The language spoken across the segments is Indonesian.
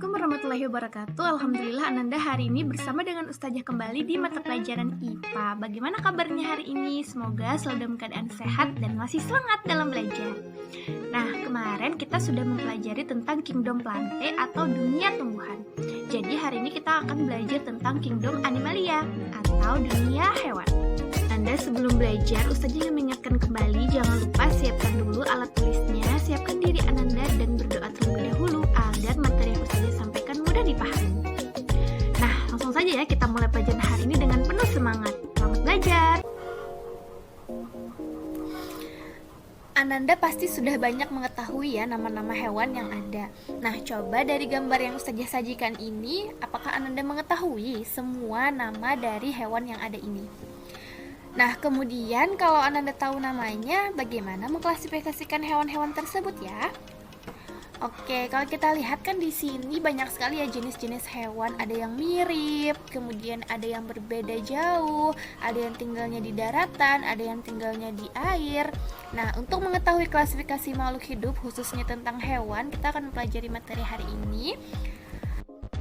Assalamualaikum warahmatullahi wabarakatuh. Alhamdulillah Ananda hari ini bersama dengan Ustazah kembali di mata pelajaran IPA. Bagaimana kabarnya hari ini? Semoga selalu dalam keadaan sehat dan masih semangat dalam belajar. Nah, kemarin kita sudah mempelajari tentang Kingdom Plante atau dunia tumbuhan. Jadi hari ini kita akan belajar tentang Kingdom Animalia atau dunia hewan. Anda sebelum belajar, Ustazah ingin mengingatkan kembali, jangan lupa siapkan dulu alat tulisnya, siapkan diri Ananda dan berdoa terlebih dahulu agar materi yang Ustazah sampaikan mudah dipahami. Nah, langsung saja ya kita mulai pelajaran hari ini dengan penuh semangat. Selamat belajar! Ananda pasti sudah banyak mengetahui ya nama-nama hewan yang ada. Nah, coba dari gambar yang Ustazah sajikan ini, apakah Ananda mengetahui semua nama dari hewan yang ada ini? Nah, kemudian kalau Ananda tahu namanya, bagaimana mengklasifikasikan hewan-hewan tersebut ya? Oke, kalau kita lihat kan di sini banyak sekali ya jenis-jenis hewan. Ada yang mirip, kemudian ada yang berbeda jauh, ada yang tinggalnya di daratan, ada yang tinggalnya di air. Nah, untuk mengetahui klasifikasi makhluk hidup khususnya tentang hewan, kita akan mempelajari materi hari ini.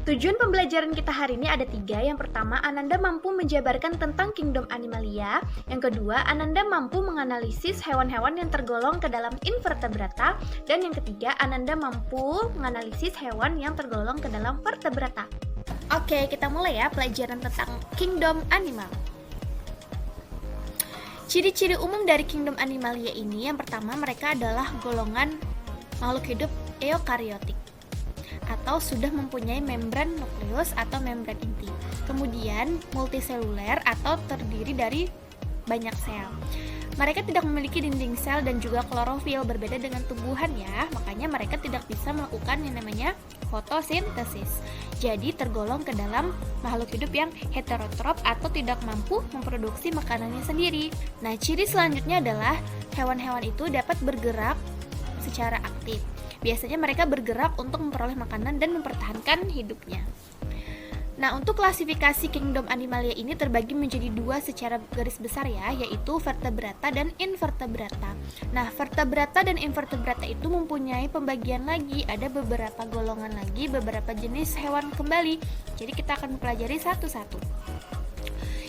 Tujuan pembelajaran kita hari ini ada 3. Yang pertama, Ananda mampu menjabarkan tentang Kingdom Animalia. Yang kedua, Ananda mampu menganalisis hewan-hewan yang tergolong ke dalam invertebrata. Dan yang ketiga, Ananda mampu menganalisis hewan yang tergolong ke dalam vertebrata. Oke, kita mulai ya pelajaran tentang Kingdom Animal. Ciri-ciri umum dari Kingdom Animalia ini, yang pertama, mereka adalah golongan makhluk hidup eukariotik atau sudah mempunyai membran nukleus atau membran inti. Kemudian multiseluler atau terdiri dari banyak sel. Mereka tidak memiliki dinding sel dan juga klorofil, berbeda dengan tumbuhan ya. Makanya mereka tidak bisa melakukan yang namanya fotosintesis. Jadi tergolong ke dalam makhluk hidup yang heterotrof atau tidak mampu memproduksi makanannya sendiri. Nah, ciri selanjutnya adalah hewan-hewan itu dapat bergerak secara aktif. Biasanya mereka bergerak untuk memperoleh makanan dan mempertahankan hidupnya. Nah, untuk klasifikasi Kingdom Animalia ini terbagi menjadi 2 secara garis besar ya, yaitu vertebrata dan invertebrata. Nah, vertebrata dan invertebrata itu mempunyai pembagian lagi, ada beberapa golongan lagi, beberapa jenis hewan kembali. Jadi kita akan mempelajari satu-satu.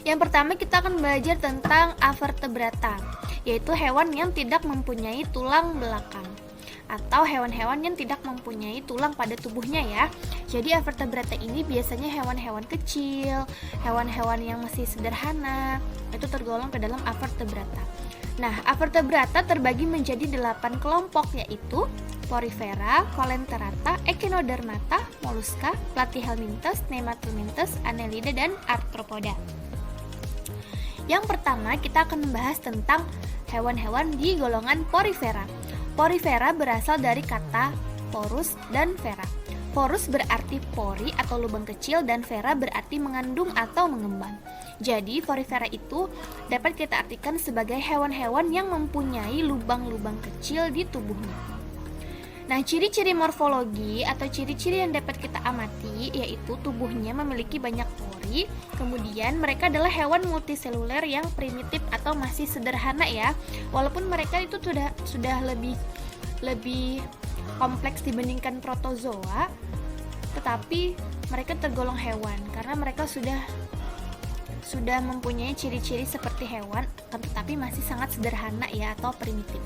Yang pertama kita akan belajar tentang avertebrata, yaitu hewan yang tidak mempunyai tulang belakang atau hewan-hewan yang tidak mempunyai tulang pada tubuhnya ya. Jadi avertebrata ini biasanya hewan-hewan kecil, hewan-hewan yang masih sederhana, itu tergolong ke dalam avertebrata. Nah, avertebrata terbagi menjadi 8 kelompok, yaitu Porifera, Colenterata, Echinodermata, Mollusca, Platyhelminthes, Nematelminthes, Annelida, dan Arthropoda. Yang pertama kita akan membahas tentang hewan-hewan di golongan Porifera. Porifera berasal dari kata porus dan vera. Porus berarti pori atau lubang kecil dan vera berarti mengandung atau mengembang. Jadi porifera itu dapat kita artikan sebagai hewan-hewan yang mempunyai lubang-lubang kecil di tubuhnya. Nah, ciri-ciri morfologi atau ciri-ciri yang dapat kita amati yaitu tubuhnya memiliki banyak pori, kemudian mereka adalah hewan multiseluler yang primitif atau masih sederhana ya. Walaupun mereka itu sudah lebih kompleks dibandingkan protozoa, tetapi mereka tergolong hewan karena mereka sudah mempunyai ciri-ciri seperti hewan, tetapi masih sangat sederhana ya atau primitif.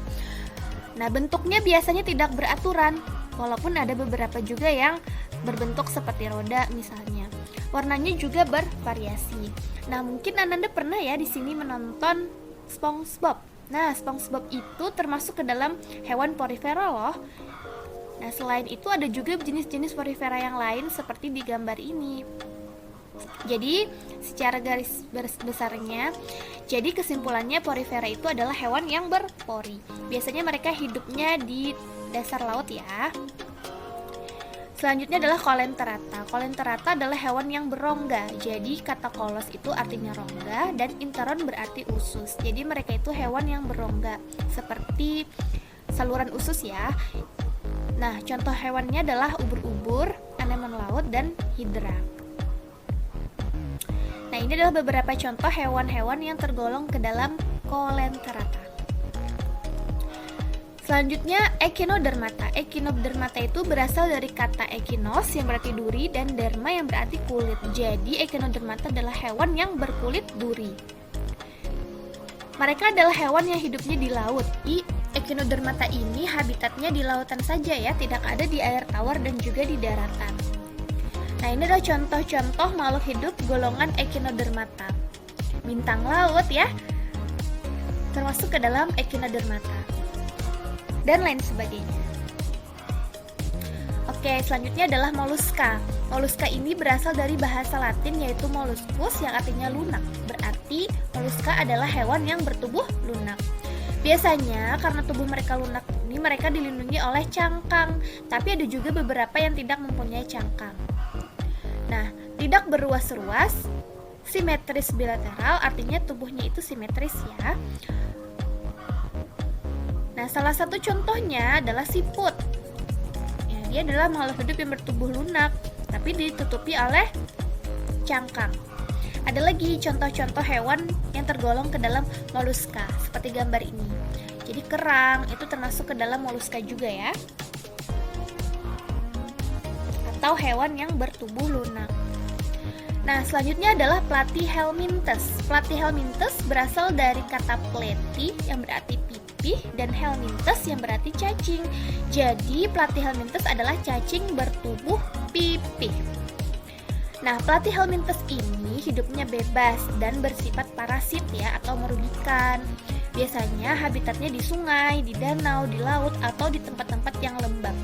Nah, bentuknya biasanya tidak beraturan, walaupun ada beberapa juga yang berbentuk seperti roda misalnya. Warnanya juga bervariasi. Nah, mungkin Ananda pernah ya di sini menonton SpongeBob. Nah, SpongeBob itu termasuk ke dalam hewan porifera loh. Nah, selain itu ada juga jenis-jenis porifera yang lain seperti di gambar ini. Jadi, secara garis besarnya, jadi kesimpulannya porifera itu adalah hewan yang berpori. Biasanya mereka hidupnya di dasar laut ya. Selanjutnya adalah Colenterata. Colenterata adalah hewan yang berongga. Jadi kata kolos itu artinya rongga dan interon berarti usus. Jadi mereka itu hewan yang berongga seperti saluran usus ya. Nah, contoh hewannya adalah ubur-ubur, anemon laut, dan hidra. Nah, ini adalah beberapa contoh hewan-hewan yang tergolong ke dalam Colenterata. Selanjutnya Echinodermata. Echinodermata itu berasal dari kata echinos yang berarti duri dan derma yang berarti kulit. Jadi Echinodermata adalah hewan yang berkulit duri. Mereka adalah hewan yang hidupnya di laut. Echinodermata ini habitatnya di lautan saja ya, tidak ada di air tawar dan juga di daratan. Nah, ini adalah contoh-contoh makhluk hidup golongan Echinodermata. Bintang laut ya, termasuk ke dalam Echinodermata. Dan lain sebagainya. Oke, selanjutnya adalah moluska. Moluska ini berasal dari bahasa Latin yaitu molluscus yang artinya lunak. Berarti moluska adalah hewan yang bertubuh lunak. Biasanya karena tubuh mereka lunak ini mereka dilindungi oleh cangkang, tapi ada juga beberapa yang tidak mempunyai cangkang. Nah, tidak berruas-ruas, simetris bilateral, artinya tubuhnya itu simetris ya. Nah, salah satu contohnya adalah siput. Ya, dia adalah makhluk hidup yang bertubuh lunak, tapi ditutupi oleh cangkang. Ada lagi contoh-contoh hewan yang tergolong ke dalam moluska, seperti gambar ini. Jadi kerang itu termasuk ke dalam moluska juga ya. Atau hewan yang bertubuh lunak. Nah, selanjutnya adalah Platyhelminthes. Platyhelminthes berasal dari kata plety yang berarti pipih dan helminthes yang berarti cacing. Jadi, Platyhelminthes adalah cacing bertubuh pipih. Nah, Platyhelminthes ini hidupnya bebas dan bersifat parasit ya atau merugikan. Biasanya habitatnya di sungai, di danau, di laut atau di tempat-tempat yang lembab.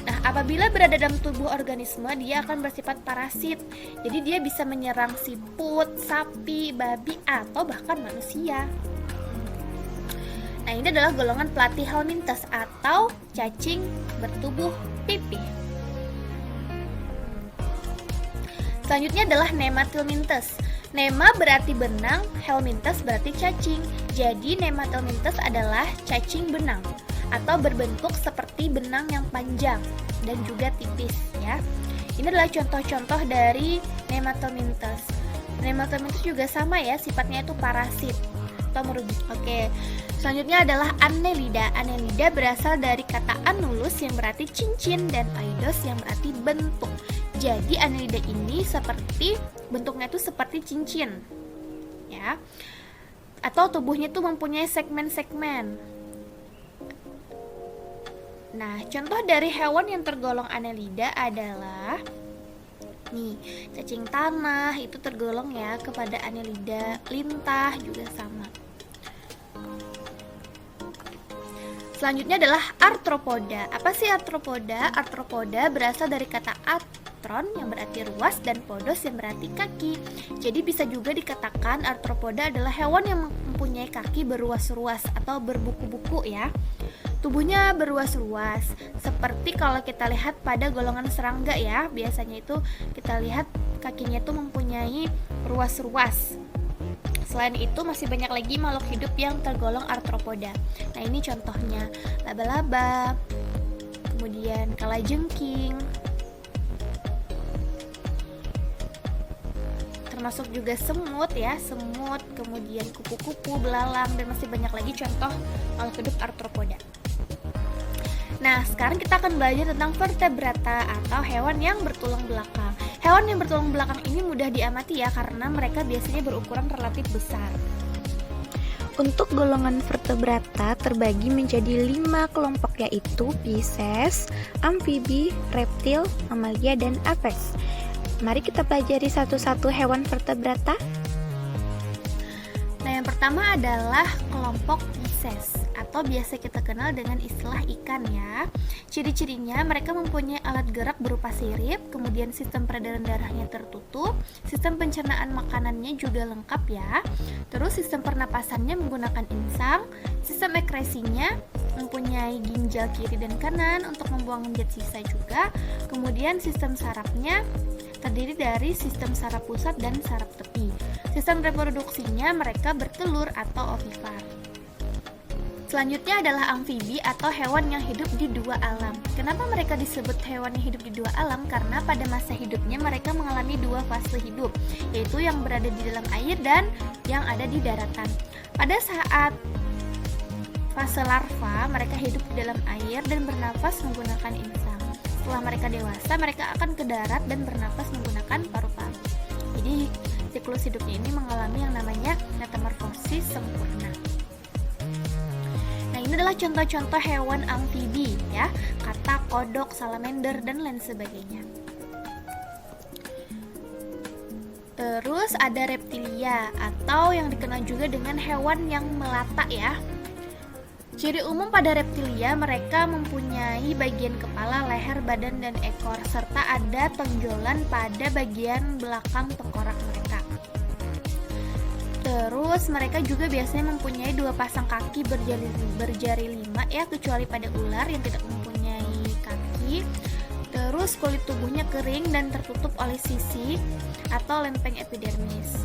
Nah, apabila berada dalam tubuh organisme, dia akan bersifat parasit. Jadi dia bisa menyerang siput, sapi, babi, atau bahkan manusia. Nah, ini adalah golongan Platyhelminthes atau cacing bertubuh pipih. Selanjutnya adalah Nematilminthes. Nema berarti benang, helminthes berarti cacing. Jadi Nematilminthes adalah cacing benang atau berbentuk seperti benang yang panjang dan juga tipis ya. Ini adalah contoh-contoh dari Nematilminthes. Nematilminthes juga sama ya, sifatnya itu parasit atau merugikan. Oke. Selanjutnya adalah Annelida. Annelida berasal dari kata annulus yang berarti cincin dan eidos yang berarti bentuk. Jadi Annelida ini seperti bentuknya itu seperti cincin. Ya. Atau tubuhnya itu mempunyai segmen-segmen. Nah, contoh dari hewan yang tergolong Annelida adalah cacing tanah itu tergolong ya kepada Annelida, lintah juga sama. Selanjutnya adalah Arthropoda. Apa sih Arthropoda? Arthropoda berasal dari kata arthron yang berarti ruas dan podos yang berarti kaki. Jadi bisa juga dikatakan Arthropoda adalah hewan yang mempunyai kaki beruas-ruas atau berbuku-buku ya. Tubuhnya beruas-ruas, seperti kalau kita lihat pada golongan serangga ya. Biasanya itu kita lihat kakinya itu mempunyai ruas-ruas. Selain itu masih banyak lagi makhluk hidup yang tergolong arthropoda. Nah, ini contohnya laba-laba, kemudian kalajengking, termasuk juga semut ya, semut, kemudian kupu-kupu, belalang, dan masih banyak lagi contoh makhluk hidup arthropoda. Nah, sekarang kita akan belajar tentang vertebrata atau hewan yang bertulang belakang. Hewan yang bertulang belakang ini mudah diamati ya karena mereka biasanya berukuran relatif besar. Untuk golongan vertebrata terbagi menjadi 5 kelompok yaitu Pisces, amfibi, reptil, mamalia, dan apes. Mari kita pelajari satu-satu hewan vertebrata. Nah, yang pertama adalah kelompok Pisces atau biasa kita kenal dengan istilah ikan ya. Ciri-cirinya mereka mempunyai alat gerak berupa sirip, kemudian sistem peredaran darahnya tertutup, sistem pencernaan makanannya juga lengkap ya. Terus sistem pernapasannya menggunakan insang, sistem ekresinya mempunyai ginjal kiri dan kanan untuk membuang zat sisa juga. Kemudian sistem sarafnya terdiri dari sistem saraf pusat dan saraf tepi. Sistem reproduksinya mereka bertelur atau ovivar. Selanjutnya adalah amfibi atau hewan yang hidup di dua alam. Kenapa mereka disebut hewan yang hidup di dua alam? Karena pada masa hidupnya mereka mengalami dua fase hidup, yaitu yang berada di dalam air dan yang ada di daratan. Pada saat fase larva, mereka hidup di dalam air dan bernafas menggunakan insang. Setelah mereka dewasa, mereka akan ke darat dan bernafas menggunakan paru-paru. Jadi siklus hidupnya ini mengalami yang namanya metamorfosis sempurna. Nah, ini adalah contoh-contoh hewan amfibi ya, katak, kodok, salamander dan lain sebagainya. Terus ada reptilia atau yang dikenal juga dengan hewan yang melata ya. Ciri umum pada reptilia, mereka mempunyai bagian kepala, leher, badan, dan ekor, serta ada tonjolan pada bagian belakang tengkorak mereka. Terus mereka juga biasanya mempunyai 2 pasang kaki berjari 5 ya, kecuali pada ular yang tidak mempunyai kaki. Terus kulit tubuhnya kering dan tertutup oleh sisi atau lempeng epidermis.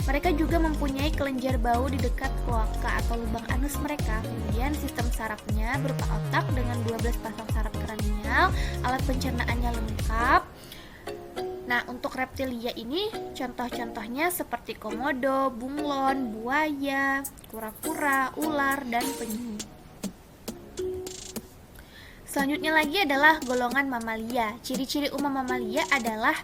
Mereka juga mempunyai kelenjar bau di dekat kloaka atau lubang anus mereka. Kemudian sistem sarafnya berupa otak dengan 12 pasang saraf kranial, alat pencernaannya lengkap. Nah, untuk reptilia ini contoh-contohnya seperti komodo, bunglon, buaya, kura-kura, ular, dan penyu. Selanjutnya lagi adalah golongan mamalia. Ciri-ciri umum mamalia adalah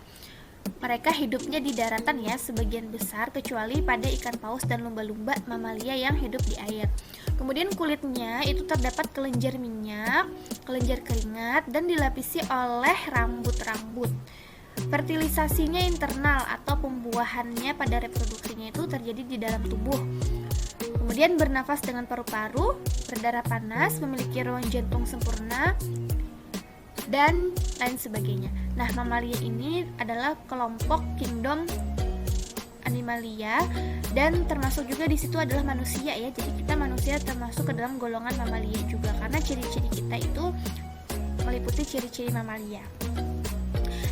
mereka hidupnya di daratan ya, sebagian besar, kecuali pada ikan paus dan lumba-lumba mamalia yang hidup di air. Kemudian kulitnya itu terdapat kelenjar minyak, kelenjar keringat, dan dilapisi oleh rambut-rambut. Fertilisasinya internal atau pembuahannya pada reproduksinya itu terjadi di dalam tubuh. Kemudian bernafas dengan paru-paru, berdarah panas, memiliki ruang jantung sempurna, dan lain sebagainya. Nah, mamalia ini adalah kelompok kingdom Animalia, dan termasuk juga di situ adalah manusia ya. Jadi kita manusia termasuk ke dalam golongan mamalia juga, karena ciri-ciri kita itu meliputi ciri-ciri mamalia.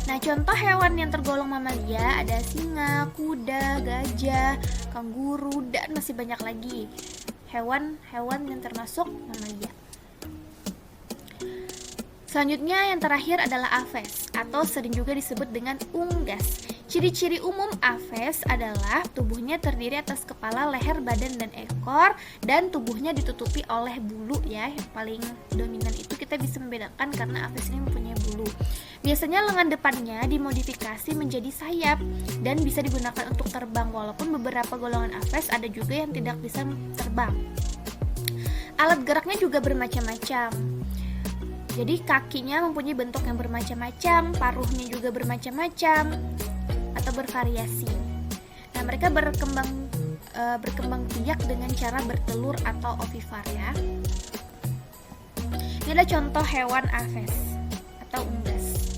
Nah, contoh hewan yang tergolong mamalia ada singa, kuda, gajah, kanguru, dan masih banyak lagi hewan-hewan yang termasuk mamalia. Selanjutnya yang terakhir adalah aves atau sering juga disebut dengan unggas. Ciri-ciri umum aves adalah tubuhnya terdiri atas kepala, leher, badan, dan ekor, dan tubuhnya ditutupi oleh bulu ya. Yang paling dominan itu kita bisa membedakan karena aves ini mempunyai bulu. Biasanya lengan depannya dimodifikasi menjadi sayap dan bisa digunakan untuk terbang, walaupun beberapa golongan aves ada juga yang tidak bisa terbang. Alat geraknya juga bermacam-macam. Jadi kakinya mempunyai bentuk yang bermacam-macam, paruhnya juga bermacam-macam atau bervariasi. Nah, mereka berkembang biak dengan cara bertelur atau ovipar ya. Ini adalah contoh hewan aves atau unggas.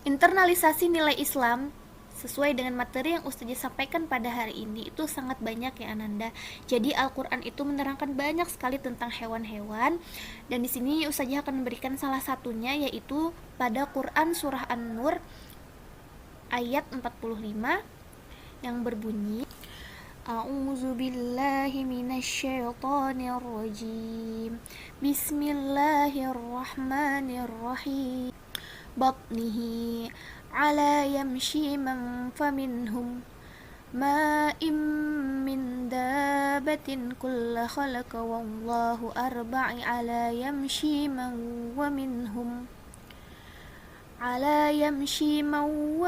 Internalisasi nilai Islam sesuai dengan materi yang Ustazah sampaikan pada hari ini itu sangat banyak ya Ananda. Jadi Al-Qur'an itu menerangkan banyak sekali tentang hewan-hewan, dan di sini Ustazah akan memberikan salah satunya, yaitu pada Quran surah An-Nur ayat 45 yang berbunyi A'udzu billahi minasyaitonir rajim. Bismillahirrahmanirrahim. Batnihi ala yamshi man faminhum ma'im min dabatin kulla khalaqa wallahu arba'i ala yamshi man wa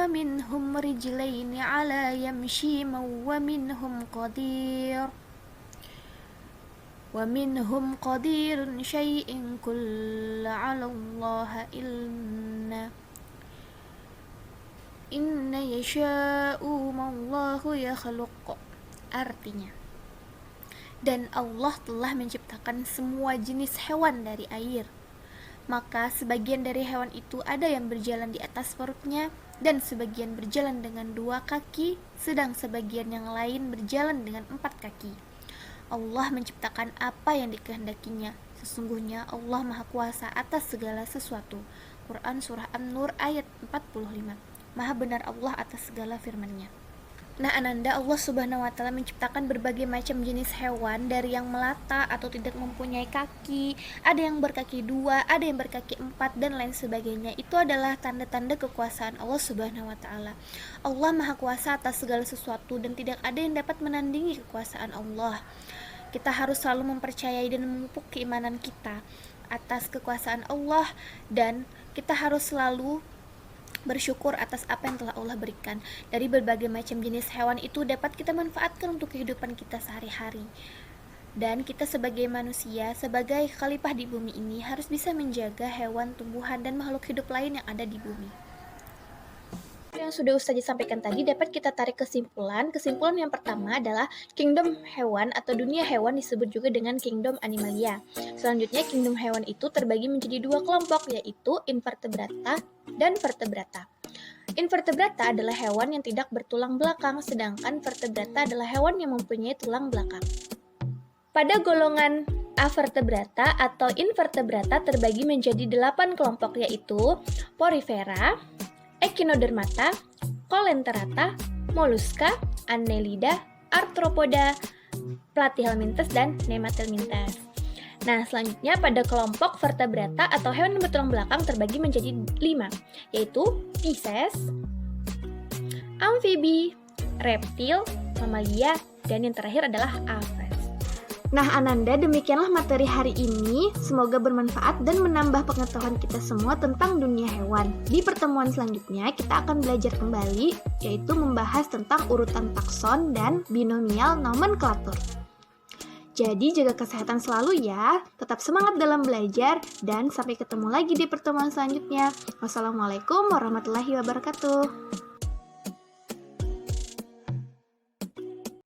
minhum rijlaini ala yamshi man wa minhum qadirun syai'in kulla 'ala Allah inna yasha'u mallahu yakhluq. Artinya, dan Allah telah menciptakan semua jenis hewan dari air, maka sebagian dari hewan itu ada yang berjalan di atas perutnya dan sebagian berjalan dengan 2 kaki, sedang sebagian yang lain berjalan dengan 4 kaki. Allah menciptakan apa yang dikehendakinya. Sesungguhnya Allah Maha Kuasa atas segala sesuatu. Quran surah An-Nur ayat 45. Maha benar Allah atas segala firman-Nya. Nah Ananda, Allah Subhanahu wa Ta'ala menciptakan berbagai macam jenis hewan, dari yang melata atau tidak mempunyai kaki, ada yang berkaki 2, ada yang berkaki 4, dan lain sebagainya. Itu adalah tanda-tanda kekuasaan Allah Subhanahu wa Ta'ala. Allah Maha Kuasa atas segala sesuatu dan tidak ada yang dapat menandingi kekuasaan Allah. Kita harus selalu mempercayai dan memupuk keimanan kita atas kekuasaan Allah, dan kita harus selalu bersyukur atas apa yang telah Allah berikan. Dari berbagai macam jenis hewan itu dapat kita manfaatkan untuk kehidupan kita sehari-hari. Dan kita sebagai manusia, sebagai khalifah di bumi ini, harus bisa menjaga hewan, tumbuhan, dan makhluk hidup lain yang ada di bumi. Yang sudah Ustazah sampaikan tadi dapat kita tarik kesimpulan. Kesimpulan yang pertama adalah kingdom hewan atau dunia hewan disebut juga dengan kingdom animalia. Selanjutnya, kingdom hewan itu terbagi menjadi dua kelompok, yaitu invertebrata dan vertebrata. Invertebrata adalah hewan yang tidak bertulang belakang, sedangkan vertebrata adalah hewan yang mempunyai tulang belakang. Pada golongan avertebrata atau invertebrata terbagi menjadi 8 kelompok, yaitu Porifera, Echinodermata, Coelenterata, Mollusca, Annelida, Arthropoda, Platyhelminthes, dan Nemathelminthes. Nah, selanjutnya pada kelompok vertebrata atau hewan yang bertulang belakang terbagi menjadi 5, yaitu Pisces, amfibi, reptil, mamalia, dan yang terakhir adalah aves. Nah Ananda, demikianlah materi hari ini. Semoga bermanfaat dan menambah pengetahuan kita semua tentang dunia hewan. Di pertemuan selanjutnya kita akan belajar kembali, yaitu membahas tentang urutan takson dan binomial nomenklatur. Jadi jaga kesehatan selalu ya, tetap semangat dalam belajar, dan sampai ketemu lagi di pertemuan selanjutnya. Wassalamualaikum warahmatullahi wabarakatuh.